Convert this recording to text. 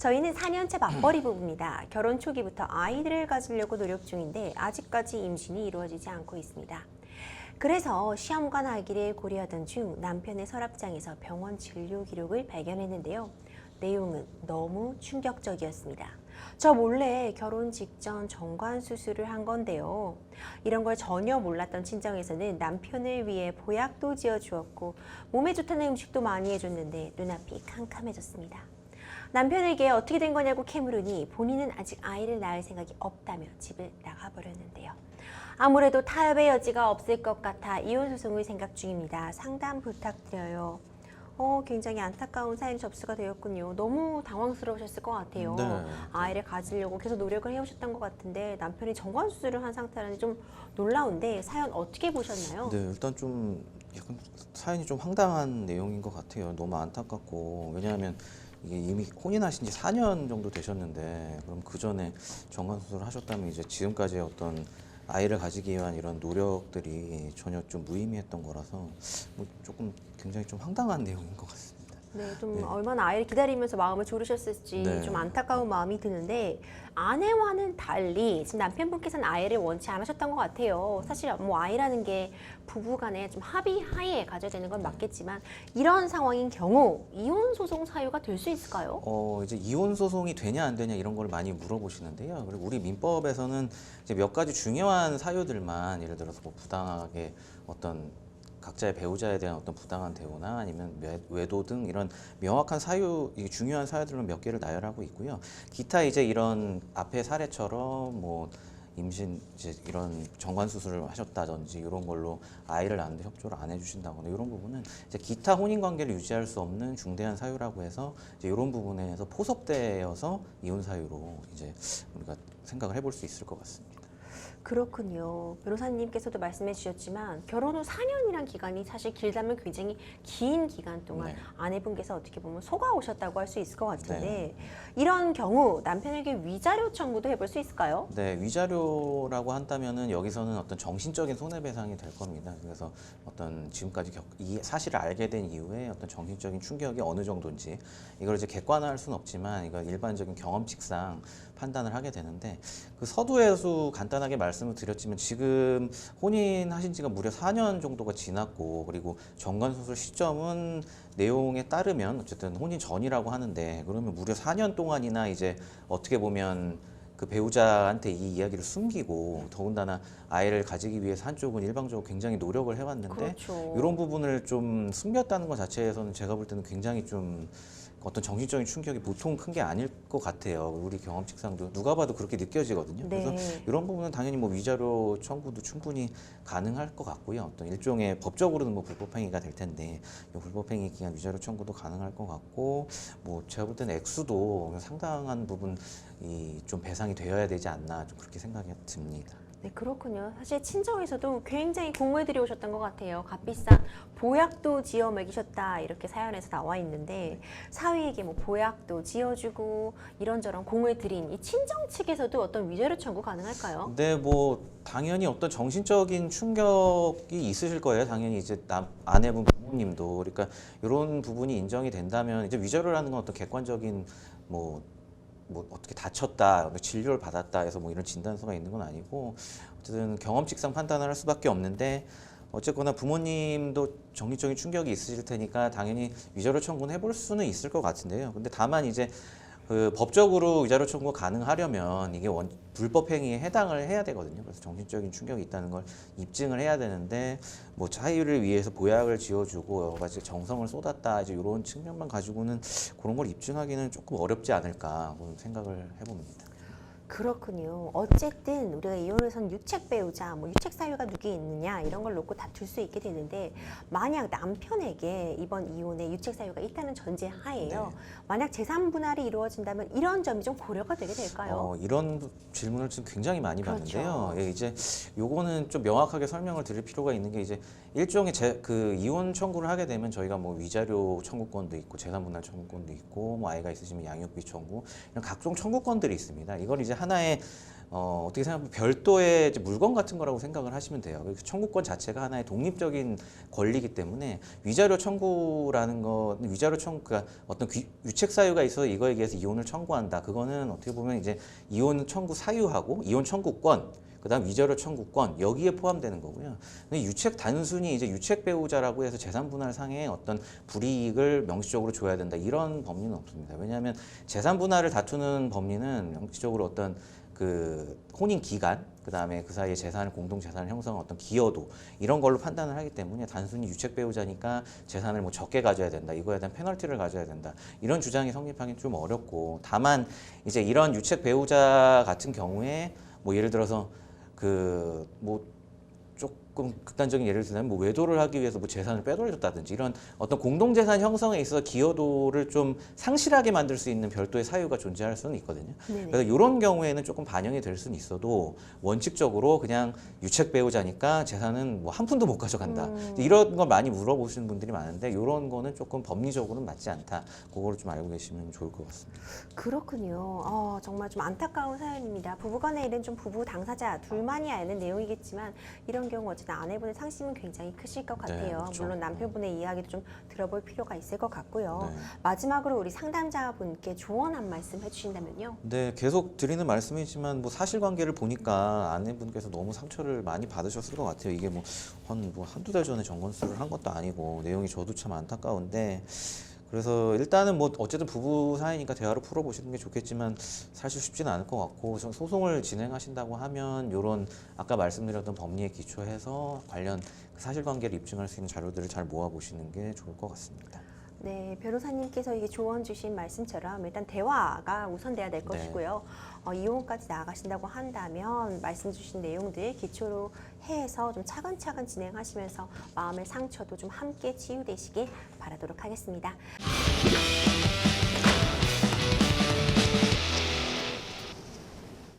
저희는 4년차 맞벌이 부부입니다. 결혼 초기부터 아이들을 가지려고 노력 중인데 아직까지 임신이 이루어지지 않고 있습니다. 그래서 시험관 아기를 고려하던 중 남편의 서랍장에서 병원 진료 기록을 발견했는데요. 내용은 너무 충격적이었습니다. 저 몰래 결혼 직전 정관 수술을 한 건데요. 이런 걸 전혀 몰랐던 친정에서는 남편을 위해 보약도 지어주었고 몸에 좋다는 음식도 많이 해줬는데 눈앞이 캄캄해졌습니다. 남편에게 어떻게 된 거냐고 캐물으니 본인은 아직 아이를 낳을 생각이 없다며 집을 나가버렸는데요. 아무래도 타협의 여지가 없을 것 같아 이혼 소송을 생각 중입니다. 상담 부탁드려요. 굉장히 안타까운 사연 접수가 되었군요. 너무 당황스러우셨을 것 같아요. 네. 아이를 가지려고 계속 노력을 해오셨던 것 같은데 남편이 정관 수술을 한 상태라니 좀 놀라운데 사연 어떻게 보셨나요? 네, 일단 좀 약간 사연이 좀 황당한 내용인 것 같아요. 너무 안타깝고 왜냐하면 이게 이미 혼인하신 지 4년 정도 되셨는데 그럼 그 전에 정관 수술을 하셨다면 이제 지금까지의 어떤 아이를 가지기 위한 이런 노력들이 전혀 좀 무의미했던 거라서 뭐 조금 굉장히 좀 황당한 내용인 것 같습니다. 네, 좀 네. 얼마나 아이를 기다리면서 마음을 졸으셨을지 네. 좀 안타까운 마음이 드는데 아내와는 달리 지금 남편분께서는 아이를 원치 않으셨던 것 같아요. 사실 뭐 아이라는 게 부부간에 좀 합의하에 가져야 되는 건 맞겠지만 이런 상황인 경우 이혼 소송 사유가 될 수 있을까요? 이제 이혼 소송이 되냐 안 되냐 이런 걸 많이 물어보시는데요. 그리고 우리 민법에서는 이제 몇 가지 중요한 사유들만 예를 들어서 뭐 부당하게 어떤 각자의 배우자에 대한 어떤 부당한 대우나 아니면 외도 등 이런 명확한 사유, 중요한 사유들만 몇 개를 나열하고 있고요. 기타 이제 이런 앞의 사례처럼 뭐 임신 이제 이런 정관 수술을 하셨다든지 이런 걸로 아이를 낳는데 협조를 안 해주신다거나 이런 부분은 이제 기타 혼인 관계를 유지할 수 없는 중대한 사유라고 해서 이제 이런 부분에서 포섭되어서 이혼 사유로 이제 우리가 생각을 해볼 수 있을 것 같습니다. 그렇군요. 변호사님께서도 말씀해 주셨지만 결혼 후 4년이란 기간이 사실 길다면 굉장히 긴 기간 동안 네. 아내분께서 어떻게 보면 속아 오셨다고 할 수 있을 것 같은데 네. 이런 경우 남편에게 위자료 청구도 해볼 수 있을까요? 네, 위자료라고 한다면은 여기서는 어떤 정신적인 손해배상이 될 겁니다. 그래서 어떤 지금까지 이 사실을 알게 된 이후에 어떤 정신적인 충격이 어느 정도인지 이걸 이제 객관화할 수는 없지만 이건 일반적인 경험칙상 판단을 하게 되는데 그 서두에서 간단하게 말씀을 드렸지만 지금 혼인하신 지가 무려 4년 정도가 지났고 그리고 정관수술 시점은 내용에 따르면 어쨌든 혼인 전이라고 하는데 그러면 무려 4년 동안이나 이제 어떻게 보면 그 배우자한테 이 이야기를 숨기고 더군다나 아이를 가지기 위해서 한쪽은 일방적으로 굉장히 노력을 해왔는데 그렇죠. 이런 부분을 좀 숨겼다는 것 자체에서는 제가 볼 때는 굉장히 좀 어떤 정신적인 충격이 보통 큰 게 아닐 것 같아요. 우리 경험칙상도 누가 봐도 그렇게 느껴지거든요. 네. 그래서 이런 부분은 당연히 뭐 위자료 청구도 충분히 가능할 것 같고요. 어떤 일종의 법적으로는 뭐 불법행위가 될 텐데 이 불법행위 기간 위자료 청구도 가능할 것 같고 뭐 제가 볼 때는 액수도 상당한 부분 좀 배상이 되어야 되지 않나 좀 그렇게 생각이 듭니다. 네, 그렇군요. 사실 친정에서도 굉장히 공모해드려 오셨던 것 같아요. 값비싼 보약도 지어 먹이셨다 이렇게 사연에서 나와 있는데 사위에게 뭐 보약도 지어주고 이런저런 공모해드린 이 친정 측에서도 어떤 위자료 청구 가능할까요? 근데 뭐 당연히 어떤 정신적인 충격이 있으실 거예요. 당연히 이제 아내분 부모님도 그러니까 이런 부분이 인정이 된다면 이제 위자료라는 건 어떤 객관적인 뭐 어떻게 다쳤다, 진료를 받았다 해서 뭐 이런 진단서가 있는 건 아니고 어쨌든 경험칙상 판단을 할 수밖에 없는데 어쨌거나 부모님도 정신적인 충격이 있으실 테니까 당연히 위자료 청구는 해볼 수는 있을 것 같은데요. 근데 다만 이제 그 법적으로 위자료 청구 가능하려면 이게 불법 행위에 해당을 해야 되거든요. 그래서 정신적인 충격이 있다는 걸 입증을 해야 되는데 뭐 자유를 위해서 보약을 지어주고 여러 가지 정성을 쏟았다 이제 이런 측면만 가지고는 그런 걸 입증하기는 조금 어렵지 않을까 그런 생각을 해봅니다. 그렇군요. 어쨌든 우리가 이혼에서는 유책 배우자, 뭐 유책 사유가 누구에 있느냐 이런 걸 놓고 다툴 수 있게 되는데 만약 남편에게 이번 이혼에 유책 사유가 있다는 전제 하에요. 네. 만약 재산 분할이 이루어진다면 이런 점이 좀 고려가 되게 될까요? 이런 질문을 지금 굉장히 많이 그렇죠. 받는데요. 예, 이제 요거는 좀 명확하게 설명을 드릴 필요가 있는 게 이제 일종의 그 이혼 청구를 하게 되면 저희가 뭐 위자료 청구권도 있고 재산 분할 청구권도 있고 뭐 아이가 있으시면 양육비 청구 이런 각종 청구권들이 있습니다. 이걸 이제 하나의 어떻게 생각하면 별도의 이제 물건 같은 거라고 생각을 하시면 돼요. 그래서 청구권 자체가 하나의 독립적인 권리이기 때문에 위자료 청구라는 거는 위자료 청구가 어떤 유책 사유가 있어서 이거에 대해서 이혼을 청구한다. 그거는 어떻게 보면 이제 이혼 청구 사유하고 이혼 청구권, 그다음 위자료 청구권 여기에 포함되는 거고요. 근데 유책 단순히 이제 유책 배우자라고 해서 재산 분할 상의 어떤 불이익을 명시적으로 줘야 된다 이런 법리는 없습니다. 왜냐하면 재산 분할을 다투는 법리는 명시적으로 어떤 그 혼인 기간, 그다음에 그 사이에 재산을 공동 재산을 형성한 어떤 기여도 이런 걸로 판단을 하기 때문에 단순히 유책 배우자니까 재산을 뭐 적게 가져야 된다, 이거에 대한 페널티를 가져야 된다 이런 주장이 성립하기는 좀 어렵고, 다만 이제 이런 유책 배우자 같은 경우에 뭐 예를 들어서 그 뭐 조금 극단적인 예를 들면 뭐 외도를 하기 위해서 뭐 재산을 빼돌렸다든지 이런 어떤 공동재산 형성에 있어서 기여도를 좀 상실하게 만들 수 있는 별도의 사유가 존재할 수는 있거든요. 네네. 그래서 이런 경우에는 조금 반영이 될 수는 있어도 원칙적으로 그냥 유책 배우자니까 재산은 뭐 한 푼도 못 가져간다. 이런 거 많이 물어보시는 분들이 많은데 이런 거는 조금 법리적으로는 맞지 않다. 그거를 좀 알고 계시면 좋을 것 같습니다. 그렇군요. 정말 좀 안타까운 사연입니다. 부부간의 일은 좀 부부 당사자 둘만이 아는 내용이겠지만 이런 경우 어쨌든 아내분의 상심은 굉장히 크실 것 같아요. 그렇죠. 물론 남편분의 이야기도 좀 들어볼 필요가 있을 것 같고요. 네. 마지막으로 우리 상담자분께 조언 한 말씀 해주신다면요. 네, 계속 드리는 말씀이지만 뭐 사실관계를 보니까 아내분께서 너무 상처를 많이 받으셨을 것 같아요. 이게 뭐 한두 달 전에 정건수를 한 것도 아니고 내용이 저도 참 안타까운데, 그래서 일단은 뭐 어쨌든 부부 사이니까 대화로 풀어보시는 게 좋겠지만 사실 쉽지는 않을 것 같고, 소송을 진행하신다고 하면 이런 아까 말씀드렸던 법리에 기초해서 관련 사실관계를 입증할 수 있는 자료들을 잘 모아보시는 게 좋을 것 같습니다. 네, 변호사님께서 이게 조언 주신 말씀처럼 일단 대화가 우선돼야 될 네. 것이고요. 이혼까지 나아가신다고 한다면 말씀 주신 내용들 기초로 해서 좀 차근차근 진행하시면서 마음의 상처도 좀 함께 치유되시길 바라도록 하겠습니다.